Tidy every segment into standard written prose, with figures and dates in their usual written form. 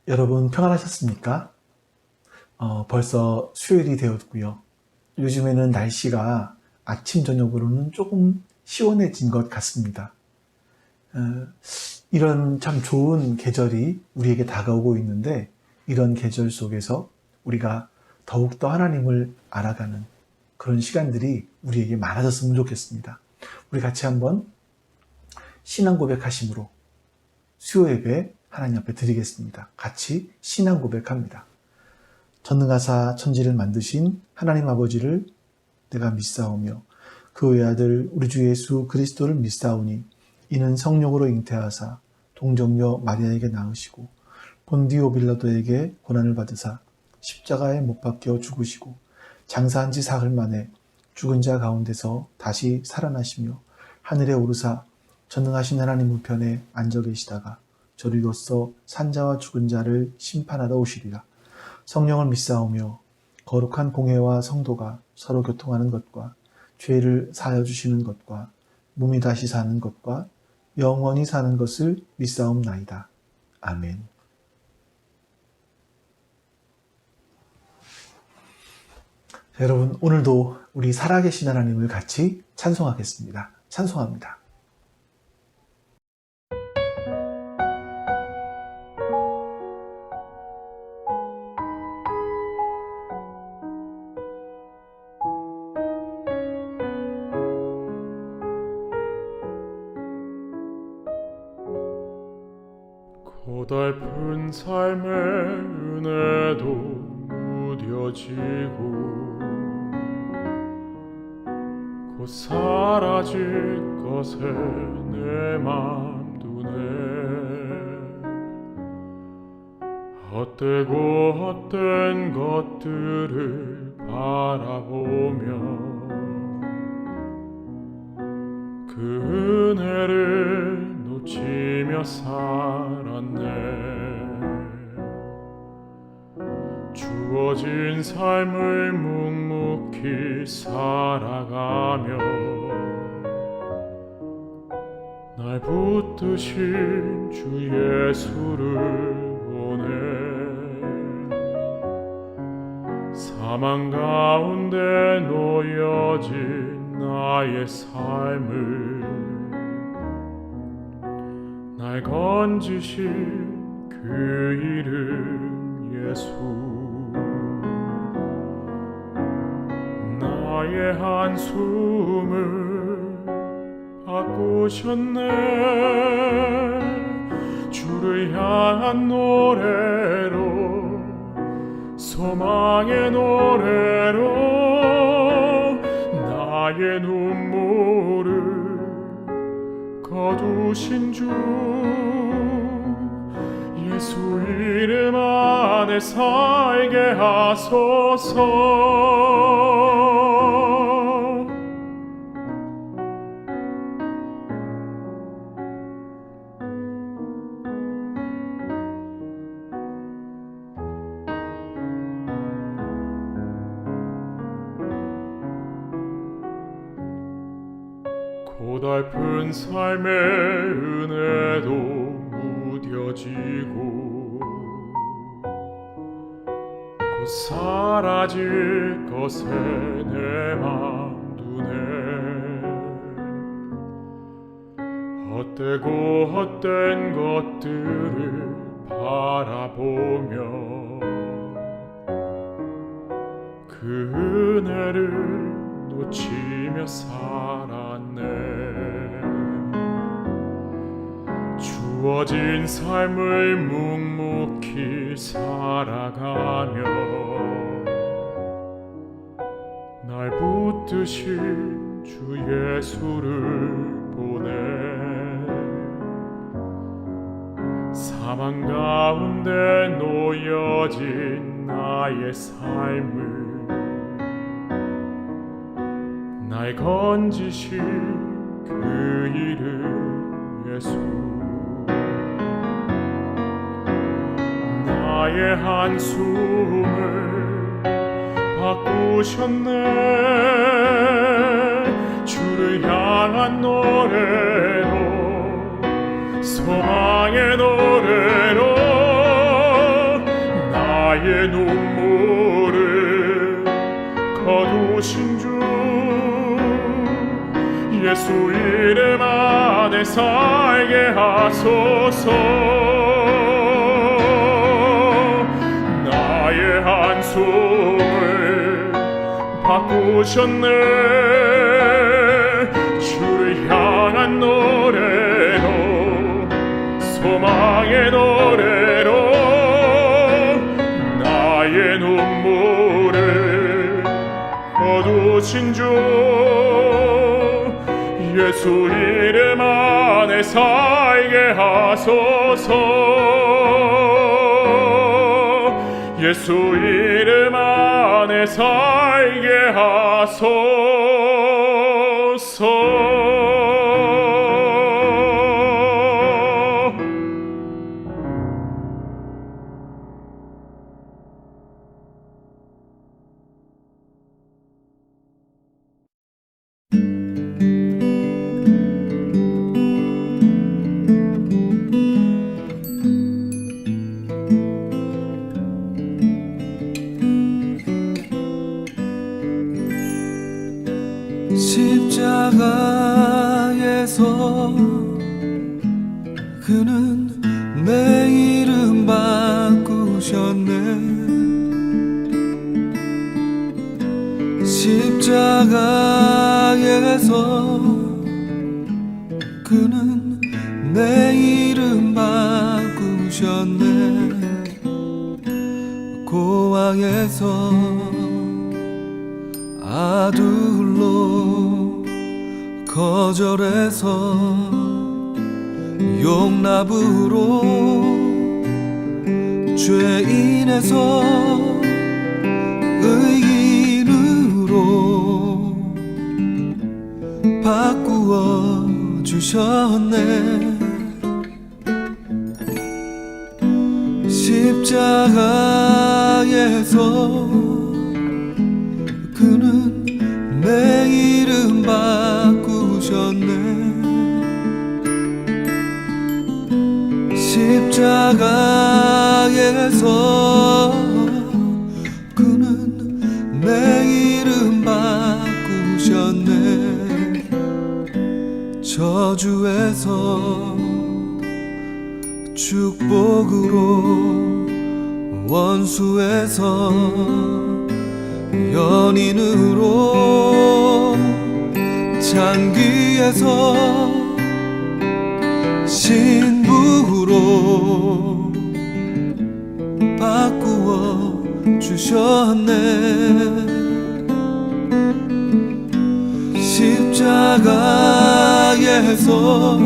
여러분 평안하셨습니까? 벌써 수요일이 되었고요. 요즘에는 날씨가 아침 저녁으로는 조금 시원해진 것 같습니다. 이런 참 좋은 계절이 우리에게 다가오고 있는데, 이런 계절 속에서 우리가 더욱더 하나님을 알아가는 그런 시간들이 우리에게 많아졌으면 좋겠습니다. 우리 같이 한번 신앙 고백하심으로 수요 예배 하나님 앞에 드리겠습니다. 같이 신앙 고백합니다. 전능하사 천지를 만드신 하나님 아버지를 내가 믿사오며 그 외아들 우리 주 예수 그리스도를 믿사오니 이는 성령으로 잉태하사 동정녀 마리아에게 낳으시고 본디오 빌라도에게 고난을 받으사 십자가에 못 박혀 죽으시고 장사한 지 사흘 만에 죽은 자 가운데서 다시 살아나시며 하늘에 오르사 전능하신 하나님 우편에 앉아 계시다가 저리로서 산자와 죽은 자를 심판하러 오시리라. 성령을 믿사오며 거룩한 공회와 성도가 서로 교통하는 것과 죄를 사하여 주시는 것과 몸이 다시 사는 것과 영원히 사는 것을 믿사옵나이다. 아멘. 여러분, 오늘도 우리 살아계신 하나님을 같이 찬송하겠습니다. 찬송합니다. 고달픈 삶의 은혜도 무뎌지고 곧 사라질 것에 내 맘 두네. 헛되고 헛된 것들을 바라보며 그 은혜를 놓치며 살았네. 주어진 삶을 묵묵히 살아가며 날 붙드신 주 예수를 보내. 사망 가운데 놓여진 나의 삶을 날 건지신 그 이름 예수. 나의 한숨을 바꾸셨네. 주를 향한 노래로, 소망의 노래로 나의 눈물을 거두신 주 예수 이름 안에 살게 하소서. 고달픈 삶의 은혜도 무뎌지고 곧 사라질 것에 내 맘 두네. 헛되고 헛된 것들을 바라보며 그 은혜를 놓치며 살았네. 주어진 삶을 묵묵히 살아가며 날 붙드신 주 예수를 보내. 사망 가운데 놓여진 나의 삶을 날 건지신 그 이름 예수. 나의 한숨을 바꾸셨네. 주를 향한 노래로, 소망의 노래로 예수 이름 안에 살게 하소서. 나의 한숨을 바꾸셨네. 주를 향한 노래로, 소망의 노래로 나의 눈물을 거두신 주, 예수 이름 안에 살게 하소서. 예수 이름 안에 살게 하소서. 십자가에서 그는 내 이름 바꾸셨네. 십자가에서 그는 내 이름 바꾸셨네. 고아에서 아들로 거절해서 용납으로 죄인에서 의인으로 바꾸어 주셨네. 십자가에서 그는 내 이름 바꾸셨네. 십자가에서 그는 내 이름 바꾸셨네. 저주에서 축복으로, 원수에서 연인으로, 창기에서 신부로 바꾸어 주셨네. 십자가에서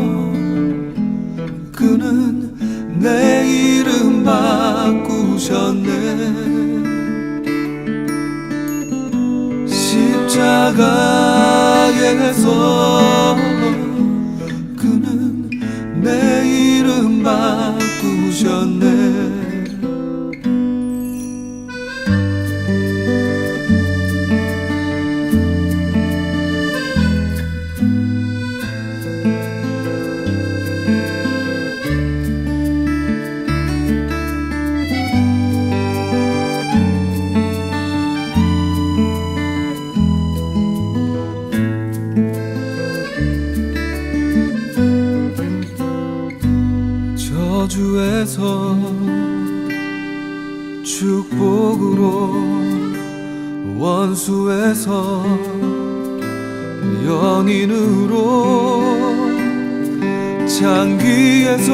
그는 내 이름 바꾸셨네. 십자가에서 그는 내 이름 바꾸셨네. 저주에서 축복으로, 원수에서 연인으로, 창기에서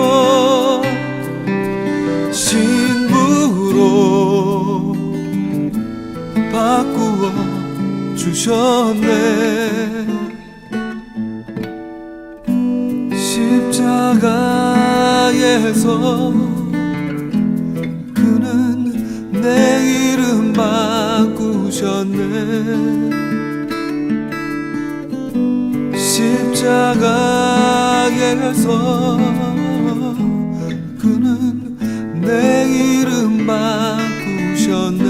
신부로 바꾸어 주셨네. 십자가에서 그는 내 이름 바꾸셨네. 십자가에서 그는 내 이름 바꾸셨네.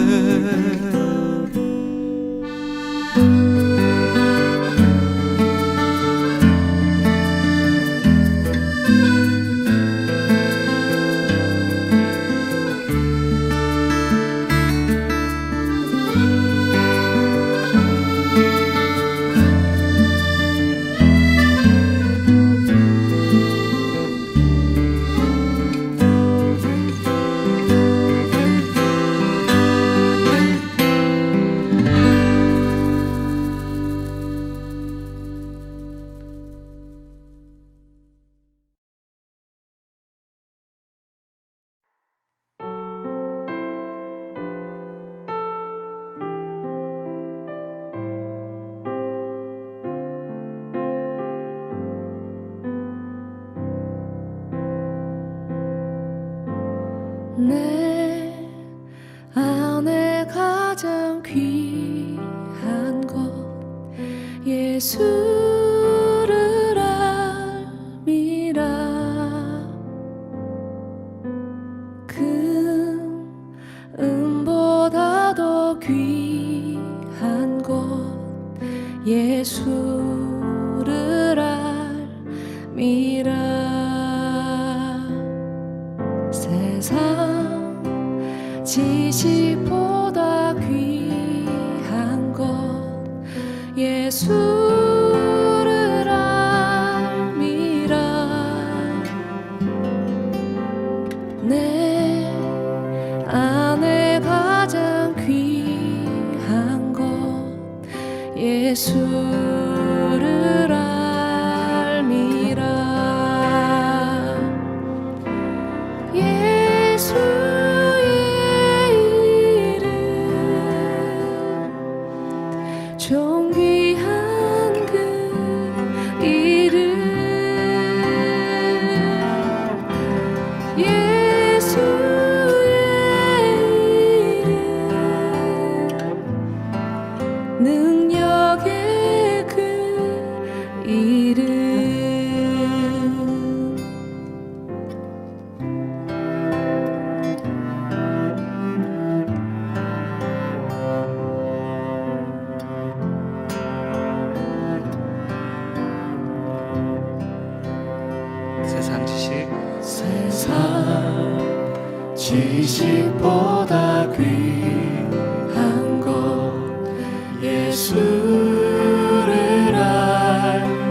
예수를 알미라. 금보다 더 귀한 것 예수를 알미라. 세상 지식보다 귀한 것 예수를 알미라. 내 안에 가장 귀한 것 예수를 알미라. 예수의 이름 존귀한 그 이름 예수의 이름 능력의 그 이름. 세상 지식 세상 지식보다 귀한 것 예수를 알미라.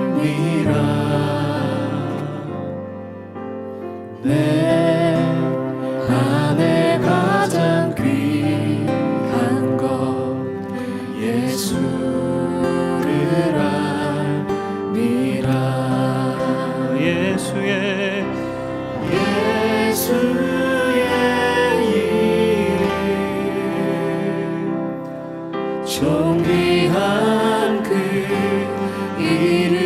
내 안에 가장 귀한 것 예수를 알미라. 예수의 이름 존귀한 그 이름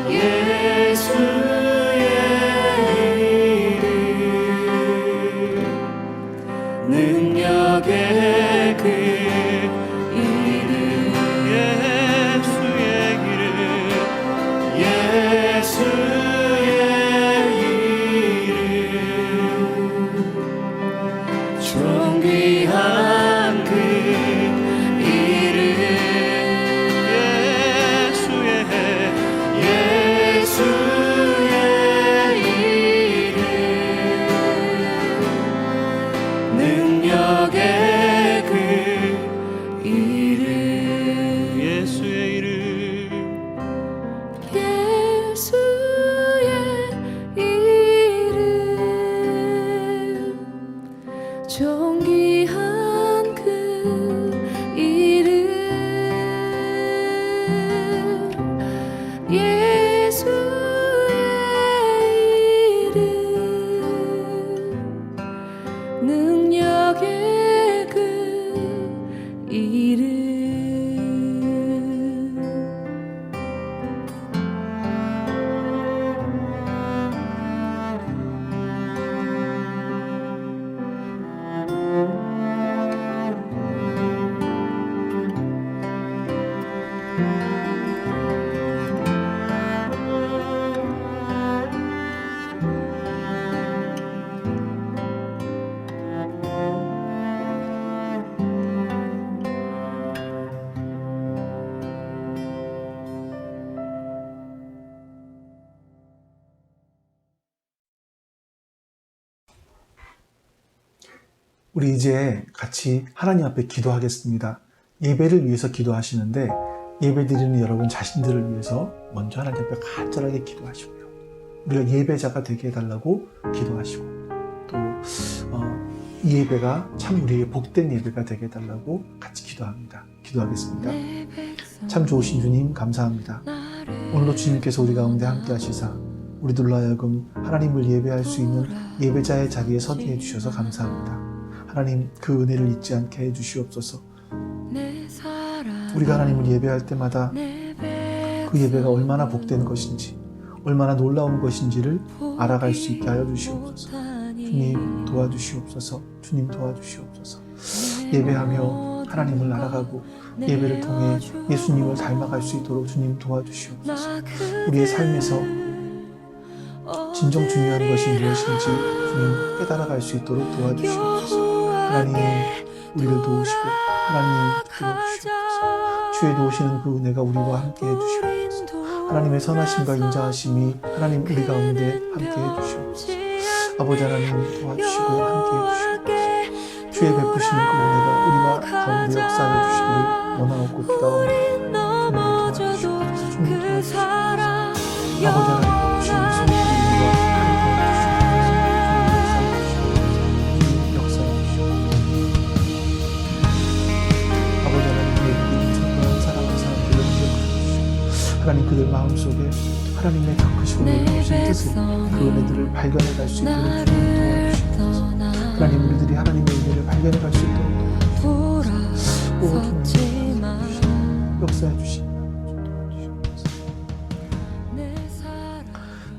예수의 이름 능력의 그 이름 예수의 이름 예수의 이름 존귀한 그 이름 예수의 이름 능력의 그 이름 예수의 이름 예수의 이름 존귀한 그 이름 예수의 이름 능력의 그 이름. 우리 이제 같이 하나님 앞에 기도하겠습니다. 예배를 위해서 기도하시는데 예배드리는 여러분 자신들을 위해서 먼저 하나님 앞에 간절하게 기도하시고요. 우리가 예배자가 되게 해달라고 기도하시고 또 이 예배가 참 우리에게 복된 예배가 되게 해달라고 같이 기도합니다. 기도하겠습니다. 참 좋으신 주님 감사합니다. 오늘도 주님께서 우리 가운데 함께 하시사 우리들로 하여금 하나님을 예배할 수 있는 예배자의 자리에 서게 해주셔서 감사합니다. 하나님 그 은혜를 잊지 않게 해주시옵소서. 우리가 하나님을 예배할 때마다 그 예배가 얼마나 복된 것인지 얼마나 놀라운 것인지를 알아갈 수 있게 하여 주시옵소서. 주님 도와주시옵소서. 주님 도와주시옵소서. 예배하며 하나님을 알아가고 예배를 통해 예수님을 닮아갈 수 있도록 주님 도와주시옵소서. 우리의 삶에서 진정 중요한 것이 무엇인지 주님 깨달아갈 수 있도록 도와주시옵소서. 하나님 우리를 도우시고 하나님 도와주시옵소서. 주의 도우시는 그 은혜가 우리와 함께 해주시옵소서. 하나님의 선하심과 인자하심이 하나님 우리 가운데 함께 해주시옵소서. 아버지 하나님 도와주시고 함께 해주시옵소서. 주의 베푸시는 그 은혜가 우리와 가운데 역사해 주시기를 원하옵고 기도하옵나이다. 주님 도와주시옵소서. 아버지 하나님 주신 손이 우리와 함께 해주시옵소서. 역사해 주시옵소서. 아버지 하나님 우리 사랑하는 사람들을 기억하시옵소서. 하나님 그들 마음속에 하나님의 더 크시고 넓으신 뜻을 그 은혜들을 발견해 갈 수 있도록 도와주시옵소서. 하나님 우리들이 하나님의 은혜를 발견해 갈 수 있도록 역사해 주시옵소서.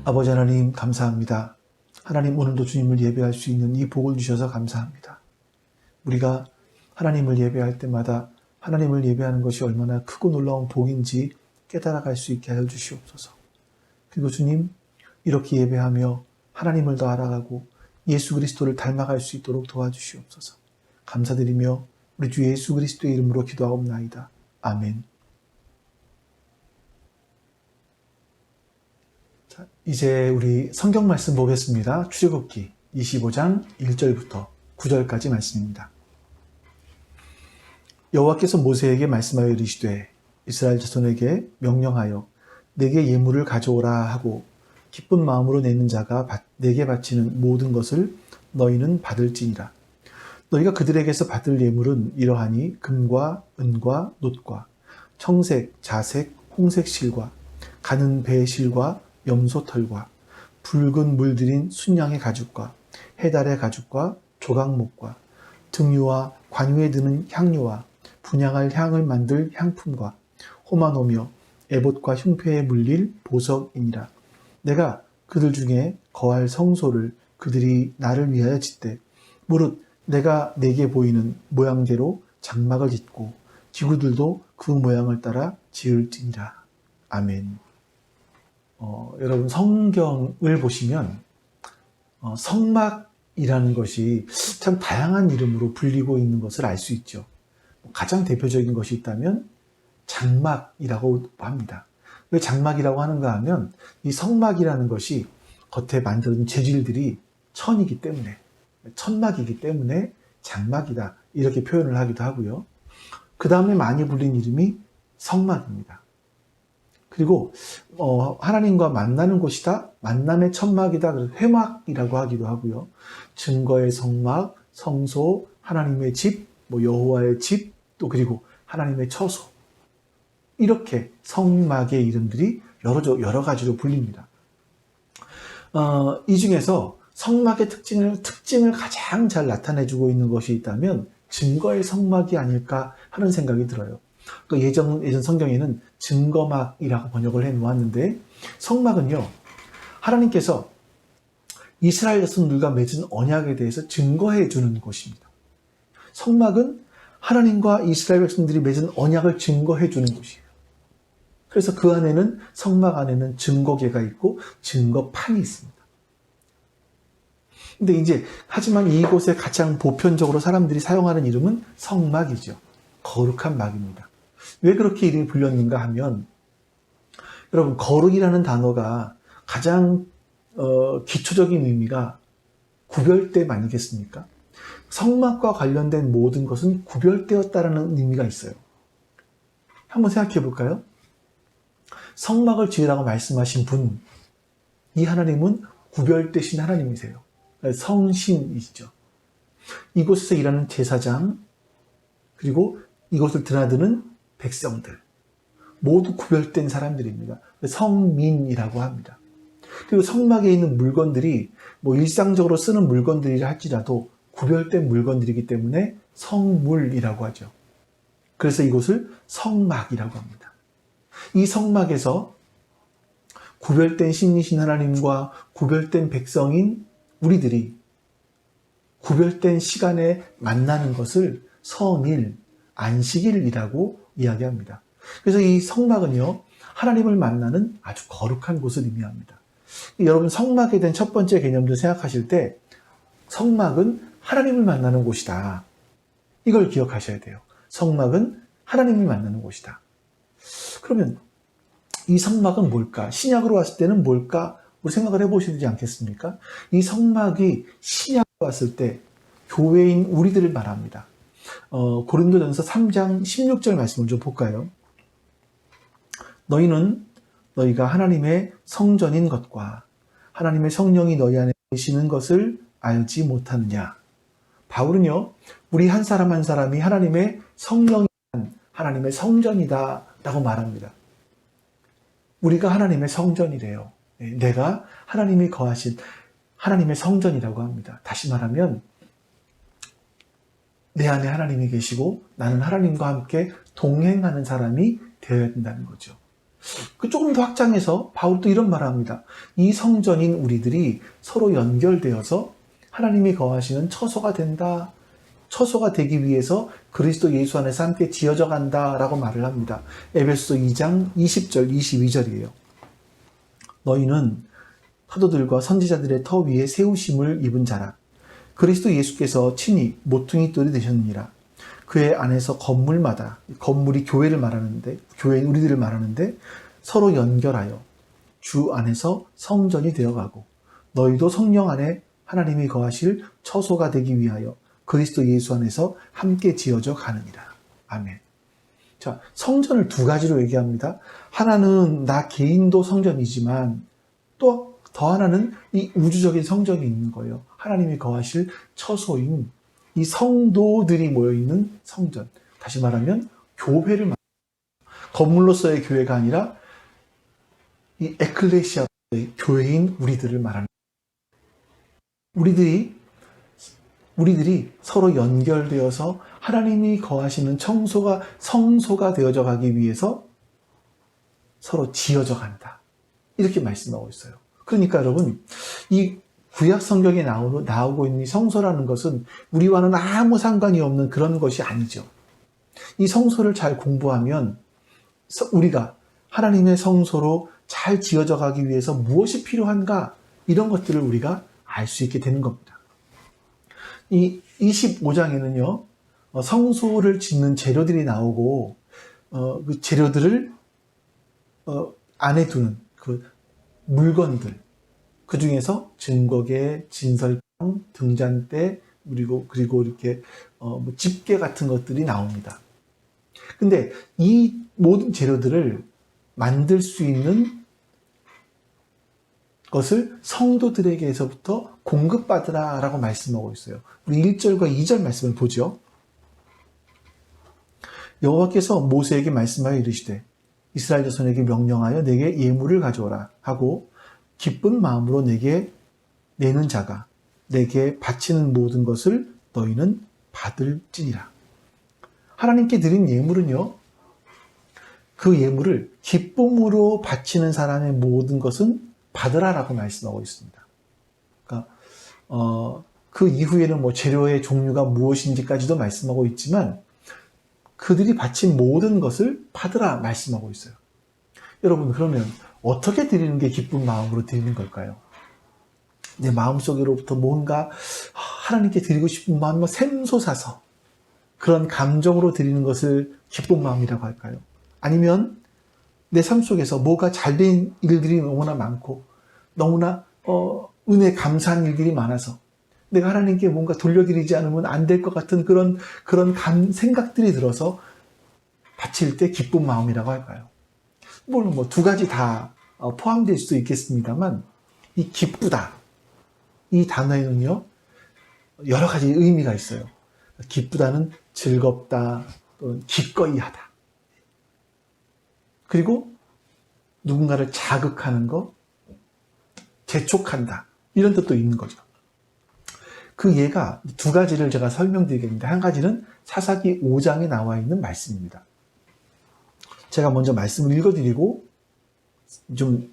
아버지 하나님 감사합니다. 하나님 오늘도 주님을 예배할 수 있는 이 복을 주셔서 감사합니다. 우리가 하나님을 예배할 때마다 하나님을 예배하는 것이 얼마나 크고 놀라운 복인지 깨달아갈 수 있게 하여 주시옵소서. 그리고 주님 이렇게 예배하며 하나님을 더 알아가고 예수 그리스도를 닮아갈 수 있도록 도와주시옵소서. 감사드리며 우리 주 예수 그리스도의 이름으로 기도하옵나이다. 아멘. 자, 이제 우리 성경 말씀 보겠습니다. 출애굽기 25장 1절부터 9절까지 말씀입니다. 여호와께서 모세에게 말씀하여 이르시되 이스라엘 자손에게 명령하여 내게 예물을 가져오라 하고 기쁜 마음으로 내는 자가 내게 바치는 모든 것을 너희는 받을지니라. 너희가 그들에게서 받을 예물은 이러하니 금과 은과 놋과 청색, 자색, 홍색 실과 가는 배의 실과 염소털과 붉은 물들인 순양의 가죽과 해달의 가죽과 조각목과 등유와 관유에 드는 향유와 분향할 향을 만들 향품과 호마노며 에봇과 흉패에 물릴 보석이니라. 내가 그들 중에 거할 성소를 그들이 나를 위하여 짓되 무릇 내가 내게 보이는 모양대로 장막을 짓고 기구들도 그 모양을 따라 지을지니라. 아멘. 여러분 성경을 보시면 성막이라는 것이 참 다양한 이름으로 불리고 있는 것을 알 수 있죠. 가장 대표적인 것이 있다면 장막이라고 합니다. 왜 장막이라고 하는가 하면 이 성막이라는 것이 겉에 만든 재질들이 천이기 때문에 천막이기 때문에 장막이다 이렇게 표현을 하기도 하고요. 그 다음에 많이 불린 이름이 성막입니다. 그리고 하나님과 만나는 곳이다, 만남의 천막이다, 그래서 회막이라고 하기도 하고요. 증거의 성막, 성소, 하나님의 집, 여호와의 집, 또 그리고 하나님의 처소, 이렇게 성막의 이름들이 여러 가지로 불립니다. 이 중에서 성막의 특징을 가장 잘 나타내주고 있는 것이 있다면 증거의 성막이 아닐까 하는 생각이 들어요. 또 예전 성경에는 증거막이라고 번역을 해 놓았는데, 성막은요, 하나님께서 이스라엘 자손들과 맺은 언약에 대해서 증거해 주는 곳입니다. 성막은 하나님과 이스라엘 백성들이 맺은 언약을 증거해 주는 곳이에요. 그래서 그 안에는, 성막 안에는 증거계가 있고 증거판이 있습니다. 근데 하지만 이곳에 가장 보편적으로 사람들이 사용하는 이름은 성막이죠. 거룩한 막입니다. 왜 그렇게 이름이 불렸는가 하면, 여러분, 거룩이라는 단어가 가장 기초적인 의미가 구별됨 아니겠습니까? 성막과 관련된 모든 것은 구별되었다라는 의미가 있어요. 한번 생각해 볼까요? 성막을 지으라고 말씀하신 분, 이 하나님은 구별되신 하나님이세요. 성신이시죠. 이곳에서 일하는 제사장, 그리고 이곳을 드나드는 백성들, 모두 구별된 사람들입니다. 성민이라고 합니다. 그리고 성막에 있는 물건들이 일상적으로 쓰는 물건들이라 할지라도 구별된 물건들이기 때문에 성물이라고 하죠. 그래서 이곳을 성막이라고 합니다. 이 성막에서 구별된 신이신 하나님과 구별된 백성인 우리들이 구별된 시간에 만나는 것을 성일, 안식일이라고 이야기합니다. 그래서 이 성막은요, 하나님을 만나는 아주 거룩한 곳을 의미합니다. 여러분, 성막에 대한 첫 번째 개념도 생각하실 때 성막은 하나님을 만나는 곳이다. 이걸 기억하셔야 돼요. 성막은 하나님을 만나는 곳이다. 그러면 이 성막은 뭘까? 신약으로 왔을 때는 뭘까? 우리 생각을 해보시지 않겠습니까? 이 성막이 신약으로 왔을 때 교회인 우리들을 말합니다. 고린도전서 3장 16절 말씀을 좀 볼까요? 너희가 하나님의 성전인 것과 하나님의 성령이 너희 안에 계시는 것을 알지 못하느냐. 바울은요, 우리 한 사람 한 사람이 하나님의 성령이 하나님의 성전이다 라고 말합니다. 우리가 하나님의 성전이래요. 내가 하나님이 거하신 하나님의 성전이라고 합니다. 다시 말하면 내 안에 하나님이 계시고 나는 하나님과 함께 동행하는 사람이 되어야 된다는 거죠. 조금 더 확장해서 바울도 이런 말을 합니다. 이 성전인 우리들이 서로 연결되어서 하나님이 거하시는 처소가 된다. 처소가 되기 위해서 그리스도 예수 안에서 함께 지어져 간다라고 말을 합니다. 에베소서 2장 20절 22절이에요. 너희는 사도들과 선지자들의 터 위에 세우심을 입은 자라. 그리스도 예수께서 친히 모퉁이 돌이 되셨느니라. 그의 안에서 건물마다, 건물이 교회를 말하는데, 교회인 우리들을 말하는데 서로 연결하여 주 안에서 성전이 되어가고 너희도 성령 안에 하나님이 거하실 처소가 되기 위하여 그리스도 예수 안에서 함께 지어져 가느니라. 아멘. 자, 성전을 두 가지로 얘기합니다. 하나는 나 개인도 성전이지만 또 더 하나는 이 우주적인 성전이 있는 거예요. 하나님이 거하실 처소인 이 성도들이 모여있는 성전. 다시 말하면 교회를 말합니다. 건물로서의 교회가 아니라 이 에클레시아의 교회인 우리들을 말하는 거예요. 우리들이 서로 연결되어서 하나님이 거하시는 성소가 되어져 가기 위해서 서로 지어져 간다. 이렇게 말씀하고 있어요. 그러니까 여러분, 이 구약 성경에 나오고 있는 이 성소라는 것은 우리와는 아무 상관이 없는 그런 것이 아니죠. 이 성소를 잘 공부하면 우리가 하나님의 성소로 잘 지어져 가기 위해서 무엇이 필요한가, 이런 것들을 우리가 알 수 있게 되는 겁니다. 이 25장에는요, 성소를 짓는 재료들이 나오고, 그 재료들을 안에 두는 그 물건들, 그 중에서 증거계, 진설병, 등잔대, 그리고 이렇게 집게 같은 것들이 나옵니다. 근데 이 모든 재료들을 만들 수 있는 것을 성도들에게서부터 공급받으라 라고 말씀하고 있어요. 우리 1절과 2절 말씀을 보죠. 여호와께서 모세에게 말씀하여 이르시되 이스라엘 자손에게 명령하여 내게 예물을 가져오라 하고 기쁜 마음으로 내게 내는 자가 내게 바치는 모든 것을 너희는 받을지니라. 하나님께 드린 예물은요, 그 예물을 기쁨으로 바치는 사람의 모든 것은 받으라라고 말씀하고 있습니다. 그러니까 그 이후에는 뭐 재료의 종류가 무엇인지까지도 말씀하고 있지만 그들이 바친 모든 것을 받으라 말씀하고 있어요. 여러분, 그러면 어떻게 드리는 게 기쁜 마음으로 드리는 걸까요? 내 마음속으로부터 뭔가 하나님께 드리고 싶은 마음이 샘솟아서 그런 감정으로 드리는 것을 기쁜 마음이라고 할까요? 아니면 내 삶 속에서 뭐가 잘된 일들이 너무나 많고 너무나 은혜 감사한 일들이 많아서 내가 하나님께 뭔가 돌려드리지 않으면 안 될 것 같은 그런 생각들이 들어서 바칠 때 기쁜 마음이라고 할까요? 물론 뭐 두 가지 다 포함될 수도 있겠습니다만 이 기쁘다, 이 단어에는요 여러 가지 의미가 있어요. 기쁘다는 즐겁다, 또는 기꺼이 하다, 그리고 누군가를 자극하는 거, 재촉한다, 이런 뜻도 있는 거죠. 그 예가 두 가지를 제가 설명드리겠는데, 한 가지는 사사기 5장에 나와 있는 말씀입니다. 제가 먼저 말씀을 읽어드리고 좀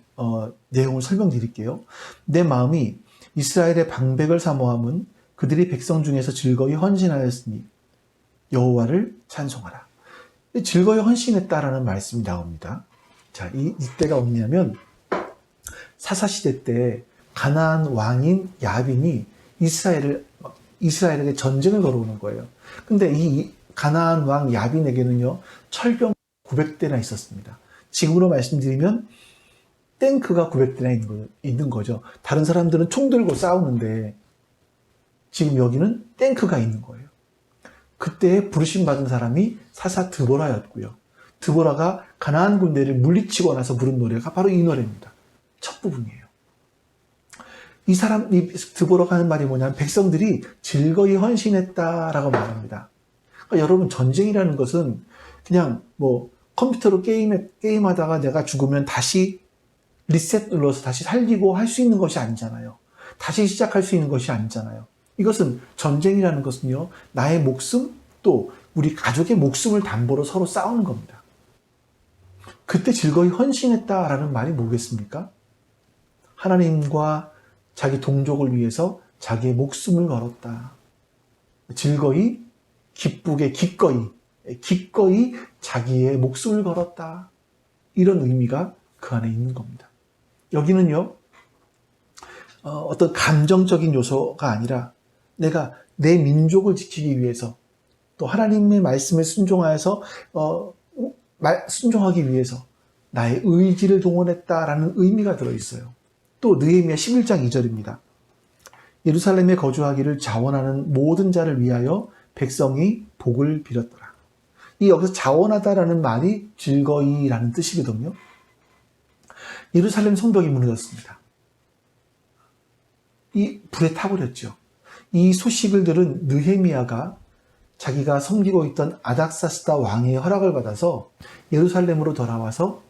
내용을 설명드릴게요. 내 마음이 이스라엘의 방백을 사모함은 그들이 백성 중에서 즐거이 헌신하였으니 여호와를 찬송하라. 즐거이 헌신했다라는 말씀이 나옵니다. 자, 이때가 어디냐면 사사시대 때 가나안 왕인 야빈이 이스라엘에게 전쟁을 걸어오는 거예요. 근데 이 가나안 왕 야빈에게는요, 철병 900대나 있었습니다. 지금으로 말씀드리면 탱크가 900대나 있는 거죠. 다른 사람들은 총 들고 싸우는데 지금 여기는 탱크가 있는 거예요. 그때 부르심 받은 사람이 사사 드보라였고요. 드보라가 가나안 군대를 물리치고 나서 부른 노래가 바로 이 노래입니다. 첫 부분이에요. 이 드보라가 하는 말이 뭐냐면 백성들이 즐거이 헌신했다라고 말합니다. 그러니까 여러분, 전쟁이라는 것은 그냥 뭐 컴퓨터로 게임하다가 내가 죽으면 다시 리셋 눌러서 다시 살리고 할 수 있는 것이 아니잖아요. 다시 시작할 수 있는 것이 아니잖아요. 이것은 전쟁이라는 것은요, 나의 목숨 또 우리 가족의 목숨을 담보로 서로 싸우는 겁니다. 그때 즐거이 헌신했다라는 말이 뭐겠습니까? 하나님과 자기 동족을 위해서 자기의 목숨을 걸었다. 즐거이, 기쁘게, 기꺼이 자기의 목숨을 걸었다. 이런 의미가 그 안에 있는 겁니다. 여기는요, 어떤 감정적인 요소가 아니라 내가 내 민족을 지키기 위해서 또 하나님의 말씀에 순종하여서 순종하기 위해서 나의 의지를 동원했다라는 의미가 들어있어요. 또 느헤미야 11장 2절입니다. 예루살렘에 거주하기를 자원하는 모든 자를 위하여 백성이 복을 빌었더라. 이 여기서 자원하다라는 말이 즐거이라는 뜻이거든요. 예루살렘 성벽이 무너졌습니다. 이 불에 타버렸죠. 이 소식을 들은 느헤미야가 자기가 섬기고 있던 아닥사스다 왕의 허락을 받아서 예루살렘으로 돌아와서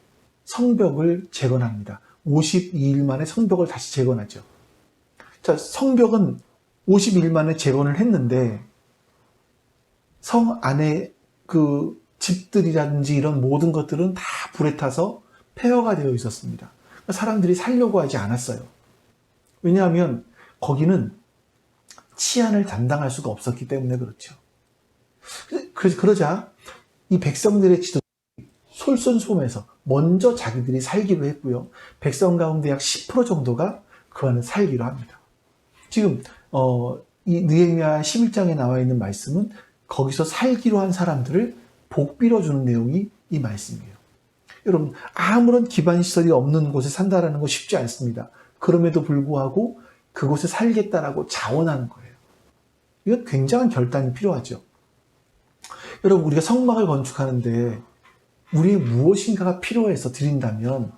성벽을 재건합니다. 52일 만에 성벽을 다시 재건하죠. 자, 성벽은 52일 만에 재건을 했는데 성 안에 그 집들이라든지 이런 모든 것들은 다 불에 타서 폐허가 되어 있었습니다. 사람들이 살려고 하지 않았어요. 왜냐하면 거기는 치안을 담당할 수가 없었기 때문에 그렇죠. 그러자 이 백성들의 지도자들이 솔선수범해서 먼저 자기들이 살기로 했고요. 백성 가운데 약 10% 정도가 그 안에 살기로 합니다. 지금 이 느헤미야 11장에 나와 있는 말씀은 거기서 살기로 한 사람들을 복 빌어주는 내용이 이 말씀이에요. 여러분, 아무런 기반시설이 없는 곳에 산다라는 거 쉽지 않습니다. 그럼에도 불구하고 그곳에 살겠다라고 자원하는 거예요. 이건 굉장한 결단이 필요하죠. 여러분, 우리가 성막을 건축하는데 우리의 무엇인가가 필요해서 드린다면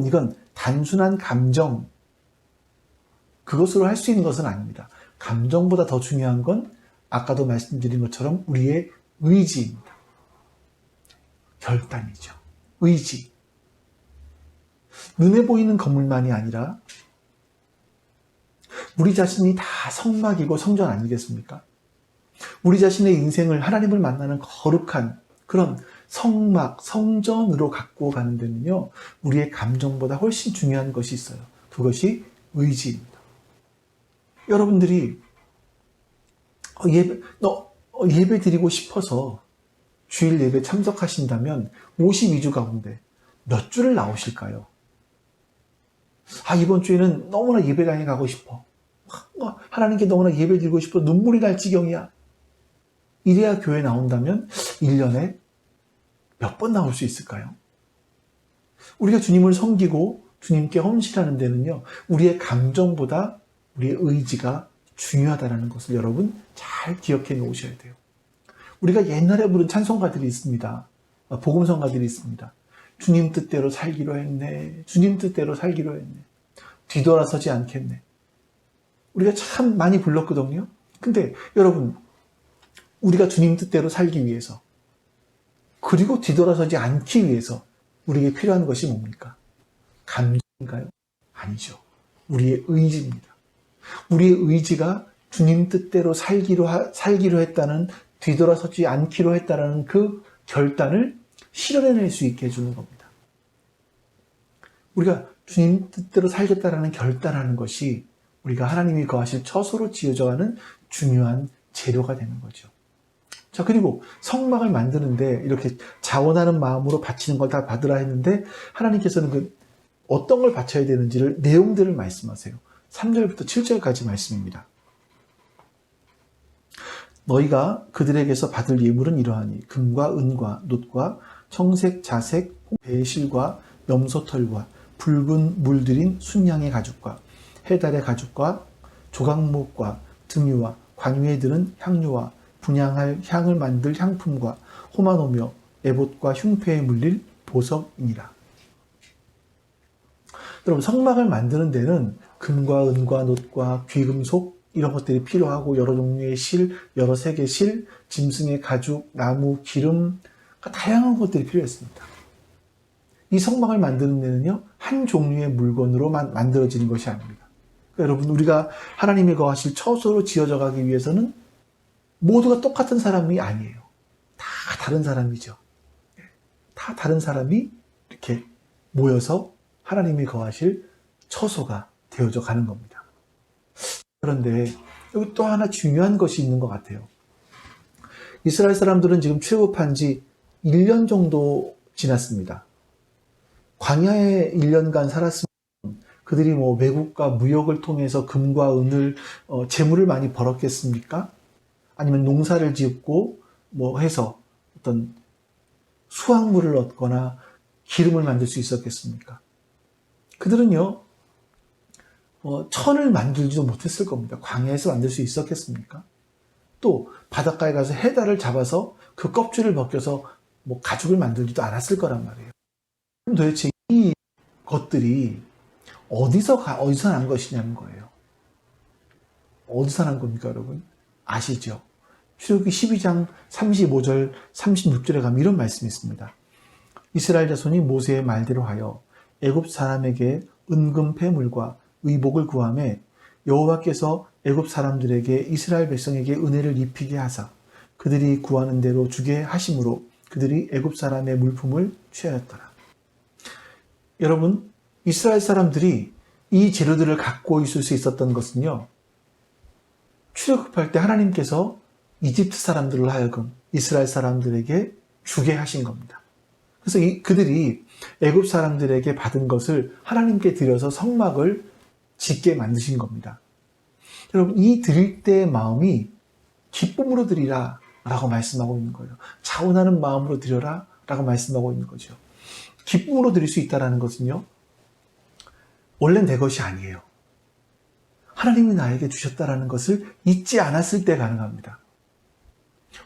이건 단순한 감정, 그것으로 할 수 있는 것은 아닙니다. 감정보다 더 중요한 건 아까도 말씀드린 것처럼 우리의 의지입니다. 결단이죠. 의지. 눈에 보이는 건물만이 아니라 우리 자신이 다 성막이고 성전 아니겠습니까? 우리 자신의 인생을 하나님을 만나는 거룩한 그런 성막, 성전으로 갖고 가는 데는요, 우리의 감정보다 훨씬 중요한 것이 있어요. 그것이 의지입니다. 여러분들이 예배 드리고 싶어서 주일 예배 참석하신다면 52주 가운데 몇 주를 나오실까요? 이번 주에는 너무나 예배당에 가고 싶어. 하나님께 너무나 예배 드리고 싶어. 눈물이 날 지경이야. 이래야 교회 나온다면 1년에 몇 번 나올 수 있을까요? 우리가 주님을 섬기고 주님께 헌신하는 데는요, 우리의 감정보다 우리의 의지가 중요하다는 것을 여러분 잘 기억해 놓으셔야 돼요. 우리가 옛날에 부른 찬송가들이 있습니다. 복음성가들이 있습니다. 주님 뜻대로 살기로 했네. 주님 뜻대로 살기로 했네. 뒤돌아서지 않겠네. 우리가 참 많이 불렀거든요. 근데 여러분, 우리가 주님 뜻대로 살기 위해서 그리고 뒤돌아서지 않기 위해서 우리에게 필요한 것이 뭡니까? 감정인가요? 아니죠. 우리의 의지입니다. 우리의 의지가 주님 뜻대로 살기로 했다는, 뒤돌아서지 않기로 했다는 그 결단을 실현해낼 수 있게 해주는 겁니다. 우리가 주님 뜻대로 살겠다라는 결단하는 것이 우리가 하나님이 거하실 처소로 지어져 가는 중요한 재료가 되는 거죠. 자, 그리고 성막을 만드는데 이렇게 자원하는 마음으로 바치는 걸 다 받으라 했는데 하나님께서는 그 어떤 걸 바쳐야 되는지를 내용들을 말씀하세요. 3절부터 7절까지 말씀입니다. 너희가 그들에게서 받을 예물은 이러하니 금과 은과 놋과 청색, 자색, 배실과 염소털과 붉은 물들인 순양의 가죽과 해달의 가죽과 조각목과 등유와 관유에 드는 향료와 분향할 향을 만들 향품과 호마노며 에봇과 흉패에 물릴 보석이니라. 여러분, 성막을 만드는 데는 금과 은과 놋과 귀금속 이런 것들이 필요하고 여러 종류의 실, 여러 색의 실, 짐승의 가죽, 나무, 기름, 다양한 것들이 필요했습니다. 이 성막을 만드는 데는요, 한 종류의 물건으로만 만들어지는 것이 아닙니다. 그러니까 여러분, 우리가 하나님이 거하실 처소로 지어져 가기 위해서는 모두가 똑같은 사람이 아니에요. 다 다른 사람이죠. 다 다른 사람이 이렇게 모여서 하나님이 거하실 처소가 되어져 가는 겁니다. 그런데 여기 또 하나 중요한 것이 있는 것 같아요. 이스라엘 사람들은 지금 출애굽한 지 1년 정도 지났습니다. 광야에 1년간 살았으면 그들이 뭐 외국과 무역을 통해서 금과 은을 재물을 많이 벌었겠습니까? 아니면 농사를 짓고 뭐 해서 어떤 수확물을 얻거나 기름을 만들 수 있었겠습니까? 그들은요, 천을 만들지도 못했을 겁니다. 광야에서 만들 수 있었겠습니까? 또 바닷가에 가서 해달을 잡아서 그 껍질을 벗겨서 뭐 가죽을 만들지도 않았을 거란 말이에요. 그럼 도대체 이 것들이 어디서 난 것이냐는 거예요. 어디서 난 겁니까, 여러분? 아시죠? 출애굽기 12장 35절, 36절에 가면 이런 말씀이 있습니다. 이스라엘 자손이 모세의 말대로 하여 애굽 사람에게 은금 패물과 의복을 구하매 여호와께서 애굽 사람들에게 이스라엘 백성에게 은혜를 입히게 하사 그들이 구하는 대로 주게 하심으로 그들이 애굽 사람의 물품을 취하였더라. 여러분, 이스라엘 사람들이 이 재료들을 갖고 있을 수 있었던 것은요, 출애굽할 때 하나님께서 이집트 사람들을 하여금 이스라엘 사람들에게 주게 하신 겁니다. 그래서 그들이 애굽 사람들에게 받은 것을 하나님께 드려서 성막을 짓게 만드신 겁니다. 여러분, 이 드릴 때의 마음이 기쁨으로 드리라 라고 말씀하고 있는 거예요. 자원하는 마음으로 드려라 라고 말씀하고 있는 거죠. 기쁨으로 드릴 수 있다는 것은요, 원래 내 것이 아니에요. 하나님이 나에게 주셨다는 것을 잊지 않았을 때 가능합니다.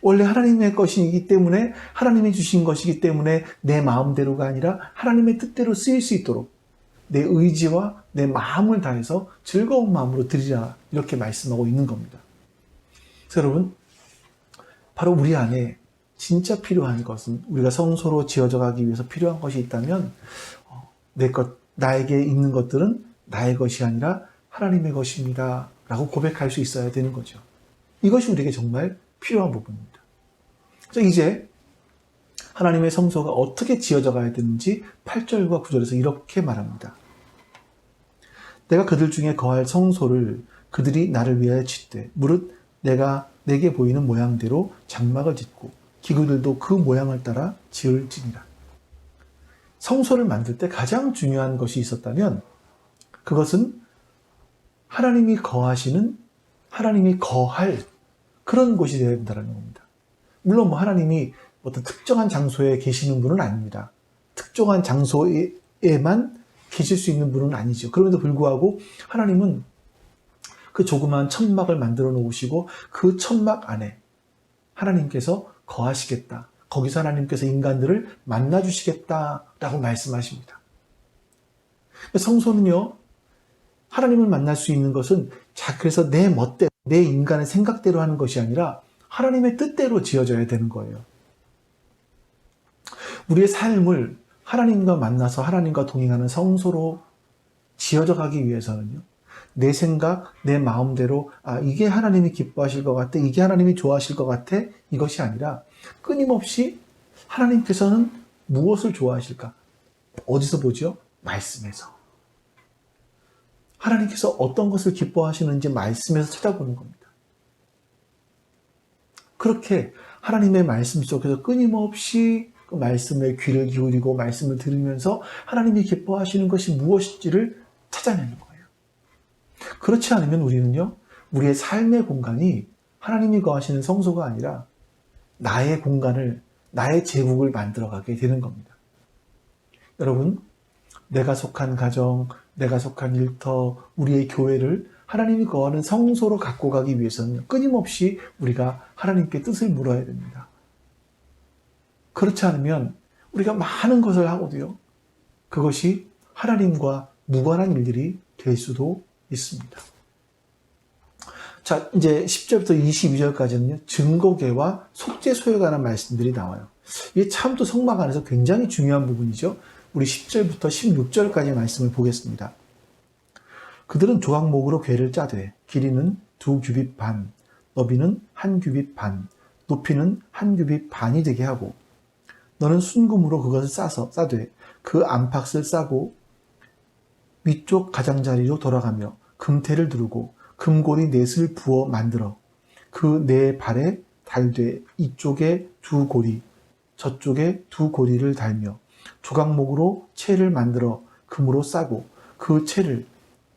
원래 하나님의 것이기 때문에, 하나님이 주신 것이기 때문에 내 마음대로가 아니라 하나님의 뜻대로 쓰일 수 있도록 내 의지와 내 마음을 다해서 즐거운 마음으로 드리라, 이렇게 말씀하고 있는 겁니다. 그래서 여러분, 바로 우리 안에 진짜 필요한 것은, 우리가 성소로 지어져 가기 위해서 필요한 것이 있다면 나에게 있는 것들은 나의 것이 아니라 하나님의 것입니다 라고 고백할 수 있어야 되는 거죠. 이것이 우리에게 정말 필요한 부분입니다. 그래서 이제 하나님의 성소가 어떻게 지어져 가야 되는지 8절과 9절에서 이렇게 말합니다. 내가 그들 중에 거할 성소를 그들이 나를 위하여 짓되 무릇 내가 내게 보이는 모양대로 장막을 짓고 기구들도 그 모양을 따라 지을지니라. 성소를 만들 때 가장 중요한 것이 있었다면 그것은 하나님이 거하시는, 하나님이 거할 그런 곳이 되어야 된다는 겁니다. 물론 뭐 하나님이 어떤 특정한 장소에 계시는 분은 아닙니다. 특정한 장소에만 계실 수 있는 분은 아니죠. 그럼에도 불구하고 하나님은 그 조그마한 천막을 만들어 놓으시고 그 천막 안에 하나님께서 거하시겠다. 거기서 하나님께서 인간들을 만나주시겠다라고 말씀하십니다. 성소는요, 하나님을 만날 수 있는 것은 그래서 내 멋대로, 내 인간의 생각대로 하는 것이 아니라 하나님의 뜻대로 지어져야 되는 거예요. 우리의 삶을 하나님과 만나서 하나님과 동행하는 성소로 지어져 가기 위해서는요, 내 생각, 내 마음대로 이게 하나님이 기뻐하실 것 같아, 이게 하나님이 좋아하실 것 같아, 이것이 아니라 끊임없이 하나님께서는 무엇을 좋아하실까? 어디서 보죠? 말씀에서. 하나님께서 어떤 것을 기뻐하시는지 말씀에서 찾아보는 겁니다. 그렇게 하나님의 말씀 속에서 끊임없이 그 말씀에 귀를 기울이고 말씀을 들으면서 하나님이 기뻐하시는 것이 무엇인지를 찾아내는 거예요. 그렇지 않으면 우리는요, 우리의 삶의 공간이 하나님이 거하시는 성소가 아니라 나의 공간을, 나의 제국을 만들어가게 되는 겁니다. 여러분, 내가 속한 가정, 내가 속한 일터, 우리의 교회를 하나님이 거하는 성소로 갖고 가기 위해서는 끊임없이 우리가 하나님께 뜻을 물어야 됩니다. 그렇지 않으면 우리가 많은 것을 하고도요, 그것이 하나님과 무관한 일들이 될 수도 있습니다. 자, 이제 10절부터 22절까지는요, 증거궤와 속죄소에 관한 말씀들이 나와요. 이게 참 또 성막 안에서 굉장히 중요한 부분이죠. 우리 10절부터 16절까지 말씀을 보겠습니다. 그들은 조각목으로 궤를 짜되 길이는 2규빗 반, 너비는 1규빗 반, 높이는 1규빗 반이 되게 하고 너는 순금으로 그것을 싸되 그 안팎을 싸고 위쪽 가장자리로 돌아가며 금태를 두르고 금고리 넷을 부어 만들어 그 네 발에 달되 이쪽에 2고리 저쪽에 2고리를 달며 조각목으로 채를 만들어 금으로 싸고 그 채를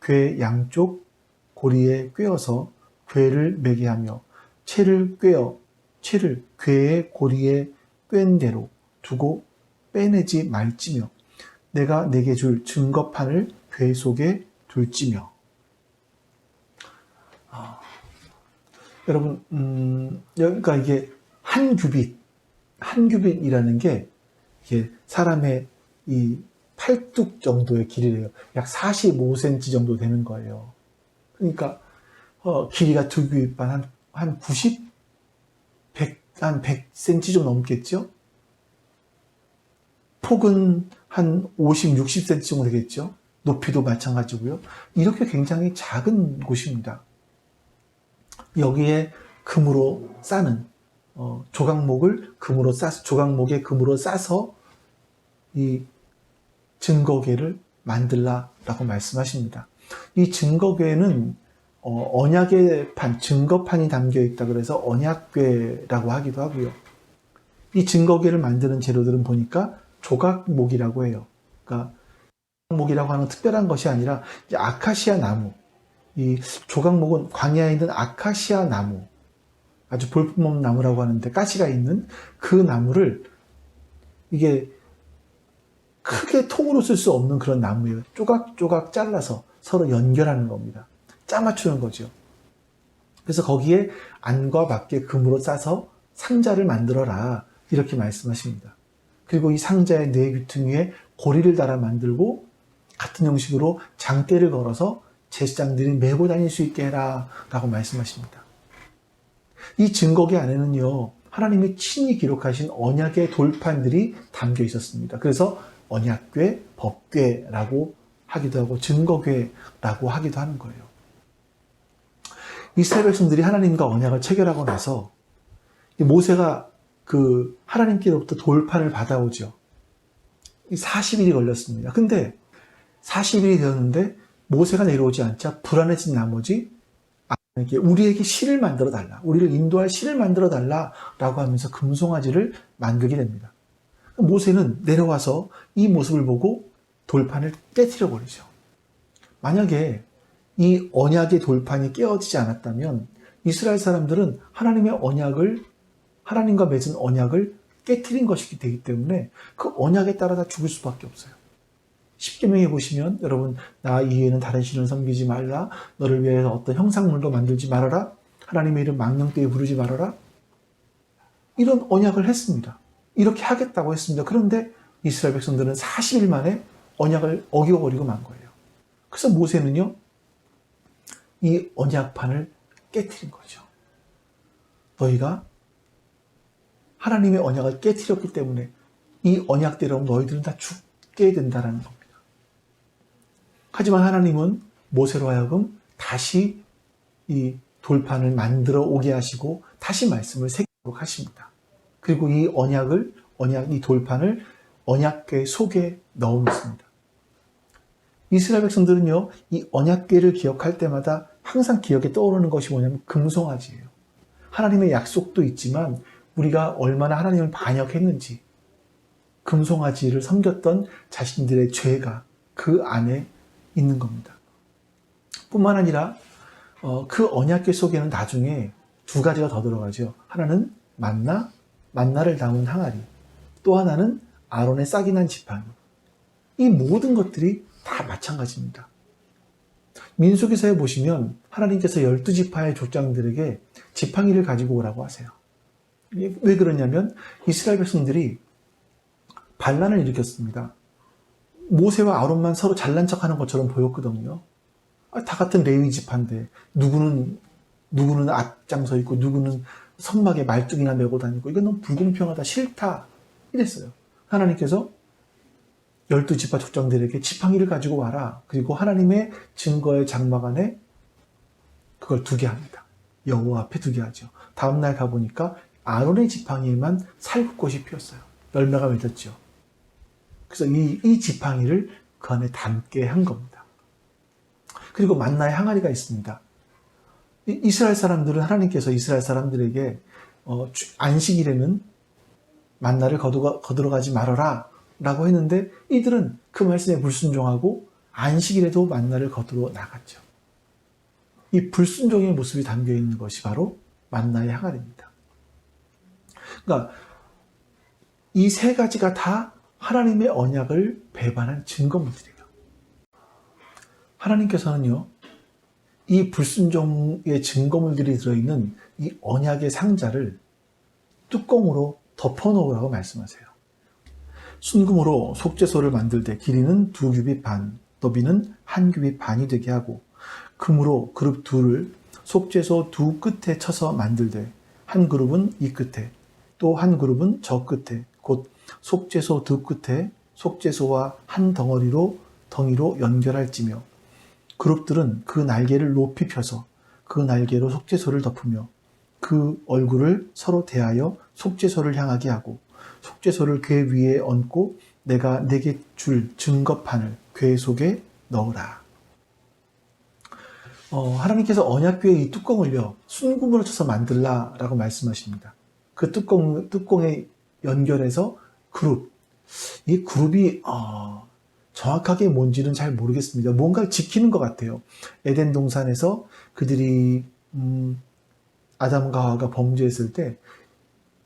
궤 양쪽 고리에 꿰어서 궤를 매게 하며 채를 궤의 고리에 꿰은 대로 두고 빼내지 말지며 내가 내게 줄 증거판을 궤 속에 둘지며. 여러분, 그러니까 이게 한 규빗이라는 게 이게 사람의 이 팔뚝 정도의 길이래요. 약 45cm 정도 되는 거예요. 그러니까 길이가 2규빗 반, 한 90, 100, 한 100cm 좀 넘겠죠? 폭은 한 50, 60cm 정도 되겠죠? 높이도 마찬가지고요. 이렇게 굉장히 작은 곳입니다. 여기에 금으로 싸는 조각목을 금으로 조각목에 금으로 싸서 이 증거궤를 만들라라고 말씀하십니다. 이 증거궤는 언약의 판, 증거판이 담겨 있다 그래서 언약궤라고 하기도 하고요. 이 증거궤를 만드는 재료들은 보니까 조각목이라고 해요. 그러니까 조각목이라고 하는 특별한 것이 아니라 이제 아카시아 나무. 이 조각목은 광야에 있는 아카시아 나무, 아주 볼품없는 나무라고 하는데 가시가 있는 그 나무를 이게 크게 통으로 쓸 수 없는 그런 나무예요. 조각조각 잘라서 서로 연결하는 겁니다. 짜맞추는 거죠. 그래서 거기에 안과 밖에 금으로 싸서 상자를 만들어라 이렇게 말씀하십니다. 그리고 이 상자의 네 귀퉁이에 고리를 달아 만들고 같은 형식으로 장대를 걸어서 제사장들이 메고 다닐 수 있게 해라 라고 말씀하십니다. 이 증거궤 안에는요, 하나님이 친히 기록하신 언약의 돌판들이 담겨 있었습니다. 그래서 언약궤, 법궤라고 하기도 하고 증거궤라고 하기도 하는 거예요. 이스라엘 백성들이 하나님과 언약을 체결하고 나서 모세가 그 하나님께로부터 돌판을 받아오죠. 40일이 걸렸습니다. 근데 40일이 되었는데 모세가 내려오지 않자 불안해진 나머지 우리에게 실을 만들어 달라, 우리를 인도할 실을 만들어 달라라고 하면서 금송아지를 만들게 됩니다. 모세는 내려와서 이 모습을 보고 돌판을 깨트려 버리죠. 만약에 이 언약의 돌판이 깨어지지 않았다면 이스라엘 사람들은 하나님의 언약을, 하나님과 맺은 언약을 깨트린 것이기 되기 때문에 그 언약에 따라 다 죽을 수밖에 없어요. 십계명에 보시면 여러분, 나 이외에는 다른 신을 섬기지 말라, 너를 위해서 어떤 형상물도 만들지 말아라, 하나님의 이름 망령되이 부르지 말아라, 이런 언약을 했습니다. 이렇게 하겠다고 했습니다. 그런데 이스라엘 백성들은 40일 만에 언약을 어겨버리고 만 거예요. 그래서 모세는요, 이 언약판을 깨트린 거죠. 너희가 하나님의 언약을 깨트렸기 때문에 이 언약대로 너희들은 다 죽게 된다는 겁니다. 하지만 하나님은 모세로 하여금 다시 이 돌판을 만들어 오게 하시고 다시 말씀을 새기도록 하십니다. 그리고 이 이 돌판을 언약궤 속에 넣어 놓습니다. 이스라엘 백성들은요, 이 언약궤를 기억할 때마다 항상 기억에 떠오르는 것이 뭐냐면 금송아지예요. 하나님의 약속도 있지만 우리가 얼마나 하나님을 반역했는지, 금송아지를 섬겼던 자신들의 죄가 그 안에 있는 겁니다. 뿐만 아니라 그 언약궤 속에는 나중에 두 가지가 더 들어가죠. 하나는 만나를 담은 항아리, 또 하나는 아론의 싹이 난 지팡이. 이 모든 것들이 다 마찬가지입니다. 민수기서에 보시면 하나님께서 12지파의 족장들에게 지팡이를 가지고 오라고 하세요. 왜 그러냐면 이스라엘 백성들이 반란을 일으켰습니다. 모세와 아론만 서로 잘난 척하는 것처럼 보였거든요. 다 같은 레위 지파인데 누구는 앞장서 있고 누구는 선막에 말뚝이나 메고 다니고 이건 너무 불공평하다, 싫다 이랬어요. 하나님께서 12지파 족장들에게 지팡이를 가지고 와라. 그리고 하나님의 증거의 장막 안에 그걸 두게 합니다. 여호와 앞에 두게 하죠. 다음날 가보니까 아론의 지팡이에만 살구꽃이 피었어요. 열매가 맺었죠. 그래서 이 지팡이를 그 안에 담게 한 겁니다. 그리고 만나의 항아리가 있습니다. 이스라엘 사람들은 하나님께서 이스라엘 사람들에게 안식일에는 만나를 거들어가지 말아라 라고 했는데 이들은 그 말씀에 불순종하고 안식일에도 만나를 거두러 나갔죠. 이 불순종의 모습이 담겨 있는 것이 바로 만나의 항아리입니다. 그러니까 이 세 가지가 다 하나님의 언약을 배반한 증거물들이에요. 하나님께서는요, 이 불순종의 증거물들이 들어있는 이 언약의 상자를 뚜껑으로 덮어놓으라고 말씀하세요. 순금으로 속죄소를 만들 때 길이는 2규빗 반, 너비는 1규빗 반이 되게 하고 금으로 그룹 둘을 속죄소 두 끝에 쳐서 만들되 한 그룹은 이 끝에 또 한 그룹은 저 끝에 곧 속죄소 두 끝에 속죄소와 한 덩이로 연결할지며 그룹들은 그 날개를 높이 펴서 그 날개로 속죄소를 덮으며 그 얼굴을 서로 대하여 속죄소를 향하게 하고 속죄소를 궤 위에 얹고 내가 내게 줄 증거판을 궤 속에 넣으라. 하나님께서 언약궤의 이 뚜껑을요, 순금으로 쳐서 만들라라고 말씀하십니다. 그 뚜껑에 연결해서 이 그룹이 정확하게 뭔지는 잘 모르겠습니다. 뭔가를 지키는 것 같아요. 에덴 동산에서 그들이 아담과 하와가 범죄했을 때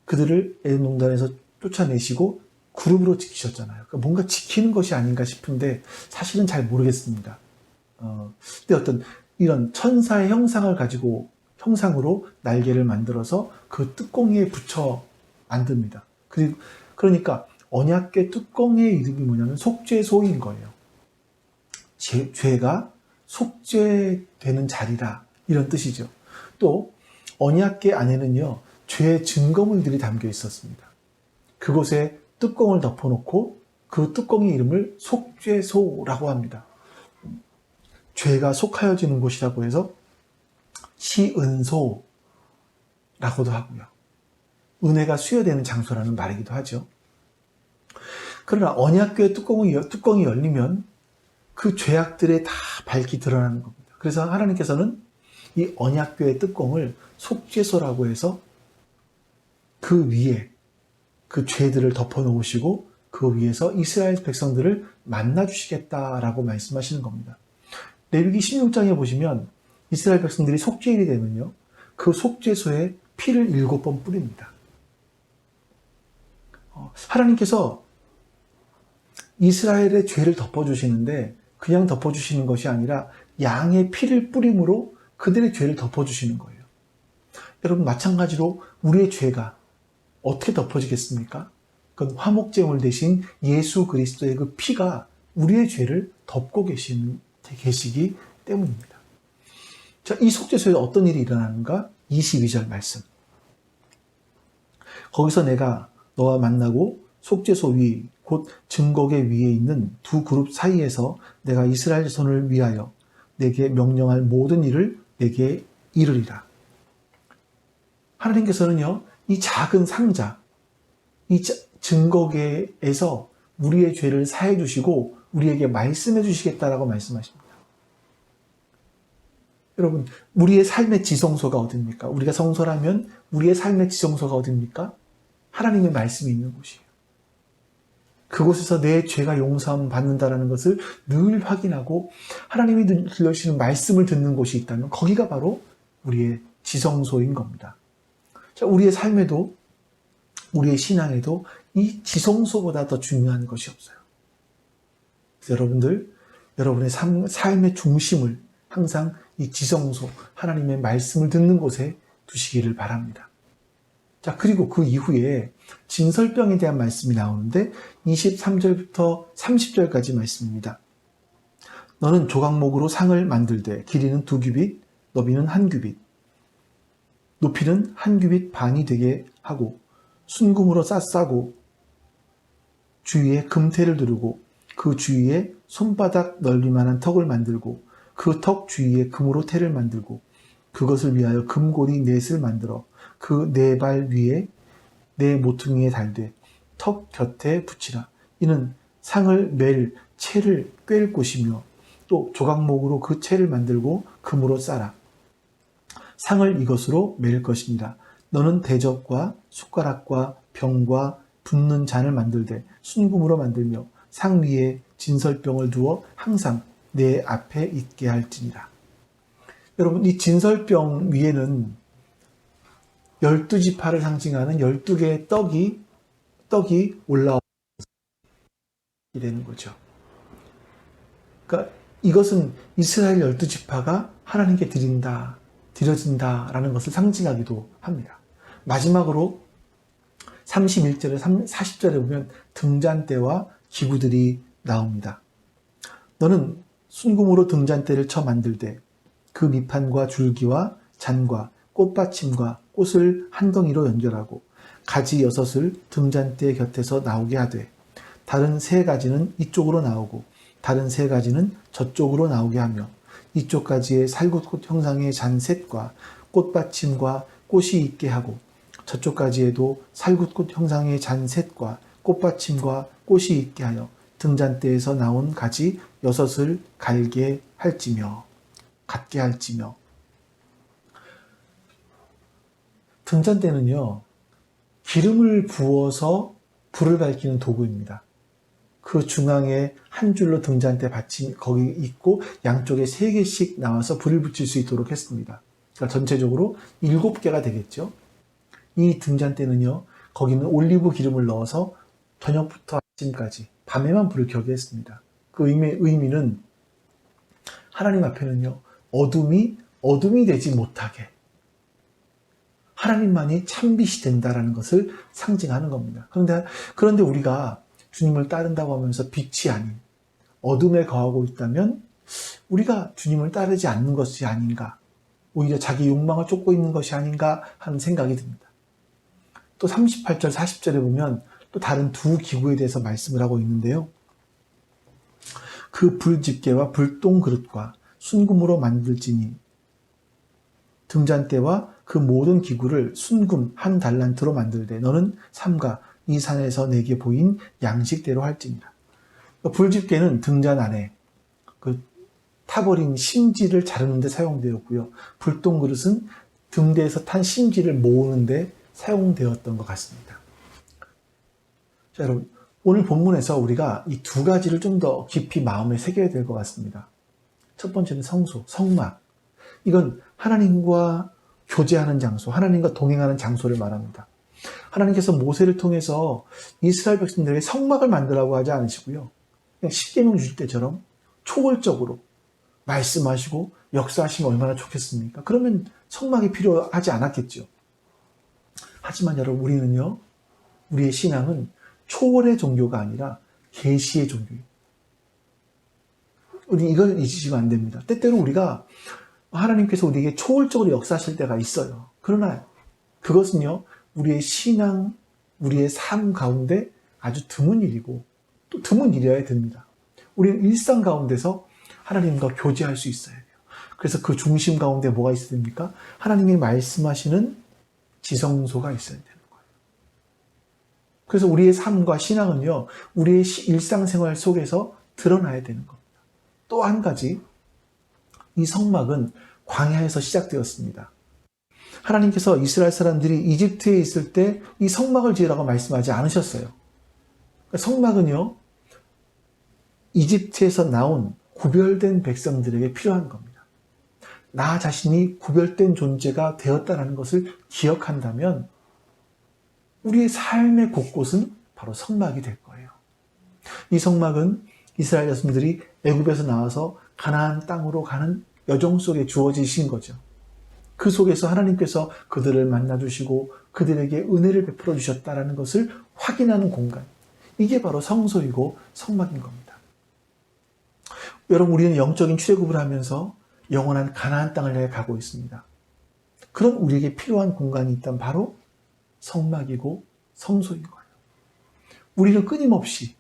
그들을 에덴 동산에서 쫓아내시고 그룹으로 지키셨잖아요. 그러니까 뭔가 지키는 것이 아닌가 싶은데 사실은 잘 모르겠습니다. 근데 어떤 이런 천사의 형상으로 날개를 만들어서 그 뚜껑에 붙여 만듭니다. 그러니까 언약궤 뚜껑의 이름이 뭐냐면 속죄소인 거예요. 죄가 속죄되는 자리라 이런 뜻이죠. 또 언약궤 안에는요, 죄의 증거물들이 담겨 있었습니다. 그곳에 뚜껑을 덮어놓고 그 뚜껑의 이름을 속죄소라고 합니다. 죄가 속하여지는 곳이라고 해서 시은소라고도 하고요. 은혜가 수여되는 장소라는 말이기도 하죠. 그러나 언약궤의 뚜껑이 열리면 그 죄악들에 다 밝히 드러나는 겁니다. 그래서 하나님께서는 이 언약궤의 뚜껑을 속죄소라고 해서 그 위에 그 죄들을 덮어놓으시고 그 위에서 이스라엘 백성들을 만나주시겠다라고 말씀하시는 겁니다. 레위기 16장에 보시면 이스라엘 백성들이 속죄일이 되면요, 그 속죄소에 피를 7번 뿌립니다. 하나님께서 이스라엘의 죄를 덮어주시는데 그냥 덮어주시는 것이 아니라 양의 피를 뿌림으로 그들의 죄를 덮어주시는 거예요. 여러분, 마찬가지로 우리의 죄가 어떻게 덮어지겠습니까? 그건 화목제물 대신 예수 그리스도의 그 피가 우리의 죄를 덮고 계시기 때문입니다. 자, 이 속죄소에 어떤 일이 일어나는가? 22절 말씀. 거기서 내가 너와 만나고 속죄소 위, 곧 증거궤 위에 있는 두 그룹 사이에서 내가 이스라엘 자손을 위하여 내게 명령할 모든 일을 내게 이르리라. 하나님께서는요, 이 작은 상자, 이 증거궤에서 우리의 죄를 사해 주시고 우리에게 말씀해 주시겠다라고 말씀하십니다. 여러분, 우리의 삶의 지성소가 어딥니까? 우리가 성소라면 우리의 삶의 지성소가 어딥니까? 하나님의 말씀이 있는 곳이에요. 그곳에서 내 죄가 용서함 받는다라는 것을 늘 확인하고 하나님이 들려주시는 말씀을 듣는 곳이 있다면 거기가 바로 우리의 지성소인 겁니다. 자, 우리의 삶에도 우리의 신앙에도 이 지성소보다 더 중요한 것이 없어요. 그래서 여러분들, 여러분의 삶의 중심을 항상 이 지성소, 하나님의 말씀을 듣는 곳에 두시기를 바랍니다. 자, 그리고 그 이후에 진설병에 대한 말씀이 나오는데 23절부터 30절까지 말씀입니다. 너는 조각목으로 상을 만들되 길이는 2규빗, 너비는 1규빗, 높이는 1규빗 반이 되게 하고 순금으로 싸고 주위에 금테를 두르고 그 주위에 손바닥 넓이만한 턱을 만들고 그 턱 주위에 금으로 테를 만들고 그것을 위하여 금고리 넷을 만들어 그 네 발 위에 네 모퉁이에 달되 턱 곁에 붙이라. 이는 상을 맬 채를 꿰일 곳이며 또 조각목으로 그 채를 만들고 금으로 싸라. 상을 이것으로 맬 것이니라. 너는 대접과 숟가락과 병과 붓는 잔을 만들되 순금으로 만들며 상 위에 진설병을 두어 항상 내 앞에 있게 할지니라. 여러분, 이 진설병 위에는 12지파를 상징하는 12개의 떡이 올라오게 되는 거죠. 그러니까 이것은 이스라엘 12지파가 하나님께 드려진다라는 것을 상징하기도 합니다. 마지막으로 31절에 40절에 보면 등잔대와 기구들이 나옵니다. 너는 순금으로 등잔대를 쳐 만들되 그 밑판과 줄기와 잔과 꽃받침과 꽃을 한 덩이로 연결하고 가지 6을 등잔대 곁에서 나오게 하되 다른 3가지는 이쪽으로 나오고 다른 3가지는 저쪽으로 나오게 하며 이쪽 가지에 살구꽃 형상의 잔 셋과 꽃받침과 꽃이 있게 하고 저쪽 가지에도 살구꽃 형상의 잔 셋과 꽃받침과 꽃이 있게 하여 등잔대에서 나온 가지 6을 같게 할지며 등잔대는요, 기름을 부어서 불을 밝히는 도구입니다. 그 중앙에 한 줄로 등잔대 받침 거기 있고 양쪽에 3개씩 나와서 불을 붙일 수 있도록 했습니다. 그러니까 전체적으로 7개가 되겠죠. 이 등잔대는요, 거기는 올리브 기름을 넣어서 저녁부터 아침까지 밤에만 불을 켜게 했습니다. 그 의미는 하나님 앞에는요, 어둠이 되지 못하게 하나님만이 참빛이 된다라는 것을 상징하는 겁니다. 그런데 우리가 주님을 따른다고 하면서 빛이 아닌 어둠에 거하고 있다면 우리가 주님을 따르지 않는 것이 아닌가, 오히려 자기 욕망을 쫓고 있는 것이 아닌가 하는 생각이 듭니다. 또 38절, 40절에 보면 또 다른 2 기구에 대해서 말씀을 하고 있는데요. 그 불집게와 불똥 그릇과 순금으로 만들지니 등잔대와 그 모든 기구를 순금 1달란트로 만들되 너는 삼가 이 산에서 내게 보인 양식대로 할지니라. 불집게는 등잔 안에 그 타버린 심지를 자르는 데 사용되었고요. 불똥 그릇은 등대에서 탄 심지를 모으는 데 사용되었던 것 같습니다. 자, 여러분, 오늘 본문에서 우리가 이 2가지를 좀 더 깊이 마음에 새겨야 될 것 같습니다. 첫 번째는 성소, 성막. 이건 하나님과 교제하는 장소, 하나님과 동행하는 장소를 말합니다. 하나님께서 모세를 통해서 이스라엘 백성들에게 성막을 만들라고 하지 않으시고요. 그냥 십계명 주실 때처럼 초월적으로 말씀하시고 역사하시면 얼마나 좋겠습니까? 그러면 성막이 필요하지 않았겠죠. 하지만 여러분, 우리는요, 우리의 신앙은 초월의 종교가 아니라 계시의 종교예요. 우리 이걸 잊으시면 안 됩니다. 때때로 우리가 하나님께서 우리에게 초월적으로 역사하실 때가 있어요. 그러나 그것은요, 우리의 신앙, 우리의 삶 가운데 아주 드문 일이고 또 드문 일이어야 됩니다. 우리는 일상 가운데서 하나님과 교제할 수 있어야 돼요. 그래서 그 중심 가운데 뭐가 있어야 됩니까? 하나님이 말씀하시는 지성소가 있어야 되는 거예요. 그래서 우리의 삶과 신앙은요, 우리의 일상생활 속에서 드러나야 되는 겁니다. 또 한 가지, 이 성막은 광야에서 시작되었습니다. 하나님께서 이스라엘 사람들이 이집트에 있을 때 이 성막을 지으라고 말씀하지 않으셨어요. 성막은요, 이집트에서 나온 구별된 백성들에게 필요한 겁니다. 나 자신이 구별된 존재가 되었다는 것을 기억한다면 우리의 삶의 곳곳은 바로 성막이 될 거예요. 이 성막은 이스라엘 자손들이 애굽에서 나와서 가나안 땅으로 가는 여정 속에 주어지신 거죠. 그 속에서 하나님께서 그들을 만나주시고 그들에게 은혜를 베풀어 주셨다는 것을 확인하는 공간. 이게 바로 성소이고 성막인 겁니다. 여러분, 우리는 영적인 출애굽을 하면서 영원한 가나안 땅을 향해 가고 있습니다. 그럼 우리에게 필요한 공간이 있다면 바로 성막이고 성소인 거예요. 우리는 끊임없이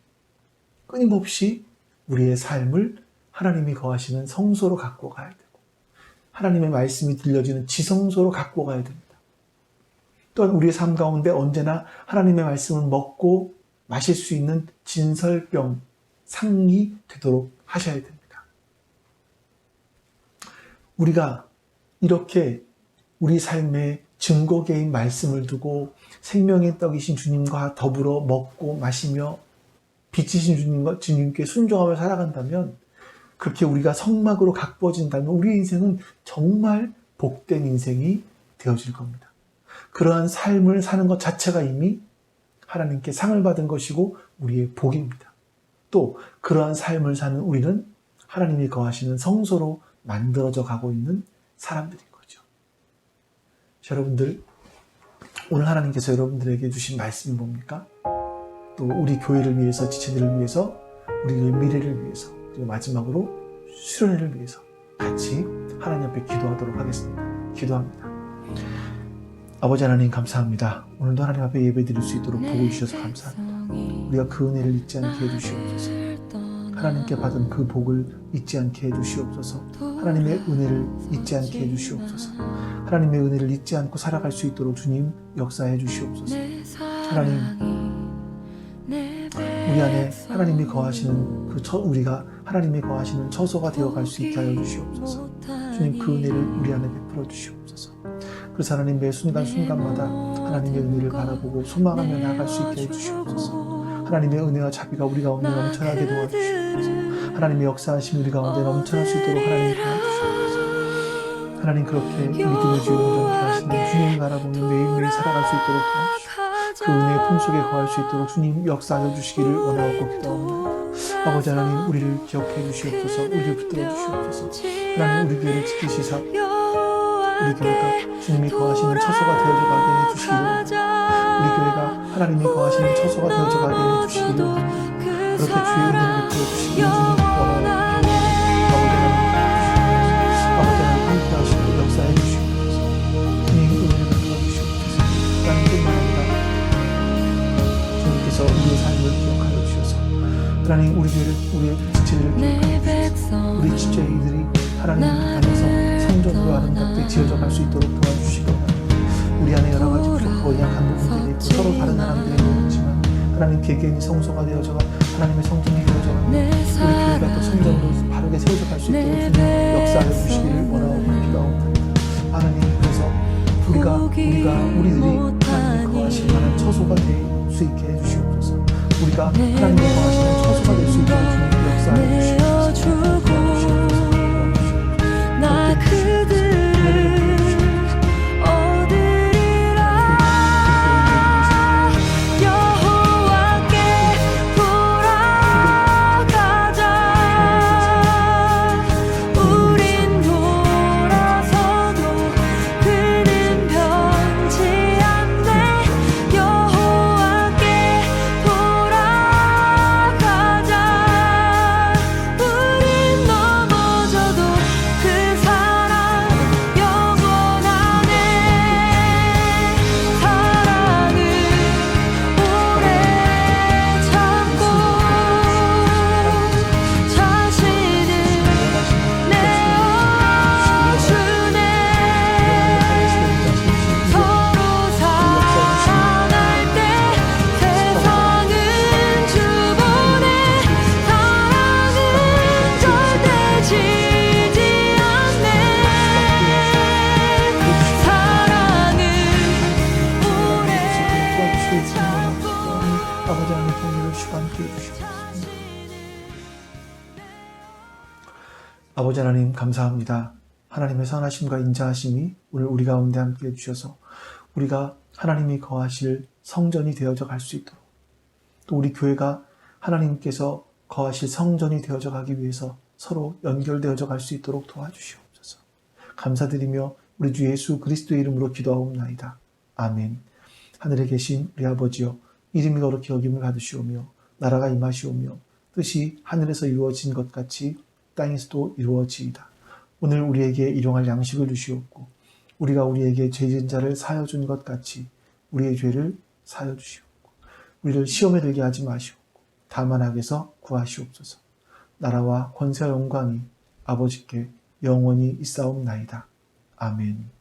우리의 삶을 하나님이 거하시는 성소로 갖고 가야 되고 하나님의 말씀이 들려지는 지성소로 갖고 가야 됩니다. 또한 우리의 삶 가운데 언제나 하나님의 말씀을 먹고 마실 수 있는 진설병, 상이 되도록 하셔야 됩니다. 우리가 이렇게 우리 삶의 증거계인 말씀을 두고 생명의 떡이신 주님과 더불어 먹고 마시며 빛이신 주님께 순종하며 살아간다면, 그렇게 우리가 성막으로 가꾸어진다면 우리의 인생은 정말 복된 인생이 되어질 겁니다. 그러한 삶을 사는 것 자체가 이미 하나님께 상을 받은 것이고 우리의 복입니다. 또 그러한 삶을 사는 우리는 하나님이 거하시는 성소로 만들어져 가고 있는 사람들인 거죠. 여러분들, 오늘 하나님께서 여러분들에게 주신 말씀이 뭡니까? 또 우리 교회를 위해서, 지체들을 위해서, 우리의 미래를 위해서, 그리고 마지막으로 수련회를 위해서 같이 하나님 앞에 기도하도록 하겠습니다. 기도합니다. 아버지 하나님, 감사합니다. 오늘도 하나님 앞에 예배드릴 수 있도록 복을 주셔서 감사합니다. 우리가 그 은혜를 잊지 않게 해주시옵소서. 하나님께 받은 그 복을 잊지 않게 해주시옵소서. 하나님의 은혜를 잊지 않게 해주시옵소서. 하나님의 은혜를 잊지 않고 살아갈 수 있도록 주님 역사해 주시옵소서. 하나님, 우리 안에 하나님이 거하시는 우리가 하나님이 거하시는 처소가 되어갈 수 있게 하여 주시옵소서. 주님, 그 은혜를 우리 안에 베풀어 주시옵소서. 그래서 하나님, 매 순간순간마다 하나님의 은혜를 바라보고 소망하며 나아갈 수 있게 해주시옵소서. 하나님의 은혜와 자비가 우리 가운데 넘쳐나게 도와주시옵소서. 하나님의 역사하심이 우리 가운데 넘쳐날 수 있도록 하나님 도와주시옵소서. 하나님, 그렇게 믿음의 주에 온전케 하시는 주님을 바라보며 매일매일 살아갈 수 있도록 도와주시옵소서. 그 은혜의 품속에 거할 수 있도록 주님 역사하여 주시기를 원하고 기도합니다. 아버지 하나님, 우리를 기억해 주시옵소서. 우리를 붙들어 주시옵소서. 하나님, 우리 교회를 지키시사 우리 교회가 주님이 거하시는 처소가 되어져 가게 해주시기를 원합니다. 우리 교회가 하나님이 거하시는 처소가 되어져 가게 해주시기를 원합니다. 그렇게 주의 은혜를 베풀어 주시기를 주님 원합니다. 아버지 하나님, 함께 하시고 역사해 주시옵소서. 주님 은혜를 베풀어 주시옵소서. 하나님, 뿐만 아니라 주님께서 우리의 삶을 기억하여 주셔서 하나님, 우리 교회를, 우리의 지체들을 기억하여 주셔서 우리 지체들이 하나님 안에서 성전으로 아름답게 지어져 갈 수 있도록 도와주시기 원합니다. 우리 안에 여러 가지 부족하고 약한 부분들이 있고 서로 다른 사람들이 있지만 하나님 개개인이 성소가 되어져가 하나님의 성전이 되어져가 우리 교회가 또 성전으로 바르게 세워져 갈 수 있도록 주님 역사하여 주시기를 원하고 기도합니다. 하나님, 그래서 우리들이 하나님의 거하실 만한 처소가 될 수 있게 해주시옵소서. 우리가 하나님의 거하시는 처소가 될 수 있도록 주님 역사하여 주시옵소서. 여호와께 돌아가자. 아버지 하나님 감사합니다. 하나님의 선하심과 인자하심이 오늘 우리 가운데 함께 해주셔서 우리가 하나님이 거하실 성전이 되어져 갈 수 있도록, 또 우리 교회가 하나님께서 거하실 성전이 되어져 가기 위해서 서로 연결되어져 갈 수 있도록 도와주시옵소서. 감사드리며 우리 주 예수 그리스도의 이름으로 기도하옵나이다. 아멘. 하늘에 계신 우리 아버지여, 이름이 거룩히 여김을 받으시오며 나라가 임하시오며 뜻이 하늘에서 이루어진 것 같이 땅에서도 이루어지이다. 오늘 우리에게 일용할 양식을 주시옵고 우리가 우리에게 죄진 자를 사하여 준 것 같이 우리의 죄를 사하여 주시옵고 우리를 시험에 들게 하지 마시옵고 다만 악에서 구하시옵소서. 나라와 권세와 영광이 아버지께 영원히 있사옵나이다. 아멘.